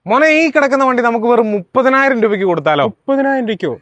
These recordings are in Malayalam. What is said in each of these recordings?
മോനെ ഈ കിടക്കുന്ന വണ്ടി നമുക്ക് വെറും 30,000 രൂപയ്ക്ക് കൊടുത്താലോ? 30,000 രൂപയ്ക്കോ?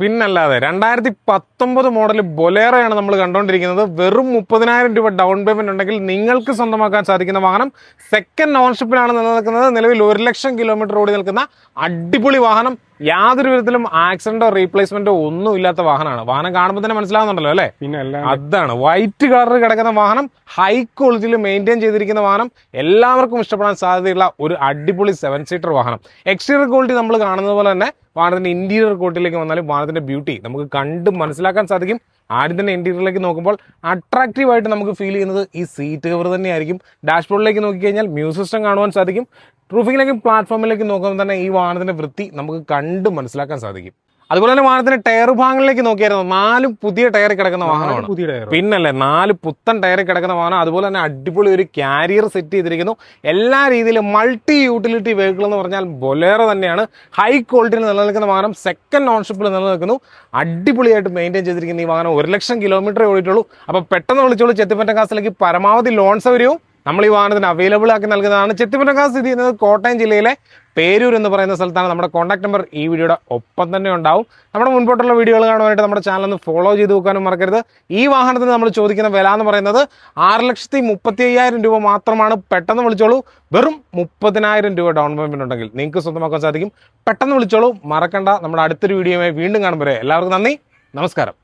പിന്നല്ലാതെ 2019 മോഡൽ ബൊലേറോയാണ് നമ്മൾ കണ്ടുകൊണ്ടിരിക്കുന്നത്. വെറും 30,000 രൂപ ഡൗൺ പേയ്മെന്റ് ഉണ്ടെങ്കിൽ നിങ്ങൾക്ക് സ്വന്തമാക്കാൻ സാധിക്കുന്ന വാഹനം സെക്കൻഡ് ഓൺഷിപ്പിലാണ് നിലനിൽക്കുന്നത്. നിലവിൽ 1,00,000 കിലോമീറ്റർ ഓടി നിൽക്കുന്ന അടിപൊളി വാഹനം. യാതൊരു വിധത്തിലും ആക്സിഡന്റോ റീപ്ലേസ്മെന്റോ ഒന്നും ഇല്ലാത്ത വാഹനമാണ്. വാഹനം കാണുമ്പോൾ തന്നെ മനസ്സിലാവുന്നുണ്ടല്ലോ അല്ലെ? പിന്നെ അതാണ് വൈറ്റ് കളറിൽ കിടക്കുന്ന വാഹനം, ഹൈ ക്വാളിറ്റിയിൽ മെയിൻറ്റെയിൻ ചെയ്തിരിക്കുന്ന വാഹനം, എല്ലാവർക്കും ഇഷ്ടപ്പെടാൻ സാധ്യതയുള്ള ഒരു അടിപൊളി 7 സീറ്റർ വാഹനം. എക്സ്റ്റീരിയർ ക്വാളിറ്റി നമ്മൾ കാണുന്നത് പോലെ തന്നെ വാഹനത്തിന്റെ ഇന്റീരിയർ ക്വാളിറ്റിയിലേക്ക് വന്നാലും വാഹനത്തിന്റെ ബ്യൂട്ടി നമുക്ക് കണ്ട് മനസ്സിലാക്കാൻ സാധിക്കും. ആദ്യം തന്നെ ഇന്റീരിയറിലേക്ക് നോക്കുമ്പോൾ അട്രാക്റ്റീവ് ആയിട്ട് നമുക്ക് ഫീൽ ചെയ്യുന്നത് ഈ സീറ്റ് കവർ തന്നെയായിരിക്കും. ഡാഷ്ബോർഡിലേക്ക് നോക്കിക്കഴിഞ്ഞാൽ മ്യൂസിക് സിസ്റ്റം കാണുവാൻ സാധിക്കും. റൂഫിങ്ങിലേക്കും പ്ലാറ്റ്ഫോമിലേക്ക് നോക്കുമ്പോൾ തന്നെ ഈ വാഹനത്തിന്റെ വൃത്തി നമുക്ക് കണ്ട് മനസ്സിലാക്കാൻ സാധിക്കും. അതുപോലെ തന്നെ വാഹനത്തിന്റെ ടയർ ഭാഗങ്ങളിലേക്ക് നോക്കിയായിരുന്നു 4 പുതിയ ടയർ കിടക്കുന്ന വാഹനമാണ്. പിന്നല്ലേ 4 പുത്തൻ ടയർ കിടക്കുന്ന വാഹനം. അതുപോലെ തന്നെ അടിപൊളി ഒരു കാരിയർ സെറ്റ് ചെയ്തിരിക്കുന്നു. എല്ലാ രീതിയിലും മൾട്ടി യൂട്ടിലിറ്റി വെഹിക്കിൾ എന്ന് പറഞ്ഞാൽ ബൊലേറോ തന്നെയാണ്. ഹൈ ക്വാളിറ്റിയിൽ നിലനിൽക്കുന്ന വാഹനം സെക്കൻഡ് ഓൺഷിപ്പിൽ നിലനിൽക്കുന്നു. അടിപൊളിയായിട്ട് മെയിൻറ്റെയിൻ ചെയ്തിരിക്കുന്ന ഈ വാഹനം 1,00,000 കിലോമീറ്റർ ഓടിയിട്ടുള്ളൂ. അപ്പോൾ പെട്ടെന്ന് വിളിച്ചോളൂ. ചെത്തിപ്പറ്റം കാസിലേക്ക് പരമാവധി ലോൺ സൗകര്യവും നമ്മൾ ഈ വാഹനത്തിന് അവൈലബിൾ ആക്കി നൽകുന്നതാണ്. ചെത്തിപ്പറ്റം കാസ് സ്ഥിതി ചെയ്യുന്നത് കോട്ടയം ജില്ലയിലെ പേരൂർ എന്ന് പറയുന്ന സ്ഥലത്താണ്. നമ്മുടെ കോൺടാക്ട് നമ്പർ ഈ വീഡിയോയുടെ ഒപ്പം തന്നെ ഉണ്ടാവും. നമ്മുടെ മുൻപോട്ടുള്ള വീഡിയോകൾ കാണുവാനായിട്ട് നമ്മുടെ ചാനൽ ഒന്ന് ഫോളോ ചെയ്ത് വെക്കാനും മറക്കരുത്. ഈ വാഹനത്തിന് നമ്മൾ ചോദിക്കുന്ന വില എന്ന് പറയുന്നത് 6,35,000 രൂപ മാത്രമാണ്. പെട്ടെന്ന് വിളിച്ചോളൂ. വെറും 30,000 രൂപ ഡൗൺ പേയ്മെന്റ് ഉണ്ടെങ്കിൽ നിങ്ങൾക്ക് സ്വന്തമാക്കാൻ സാധിക്കും. പെട്ടെന്ന് വിളിച്ചോളൂ, മറക്കണ്ട. നമ്മുടെ അടുത്തൊരു വീഡിയോയുമായി വീണ്ടും കാണുമ്പോൾ എല്ലാവർക്കും നന്ദി, നമസ്കാരം.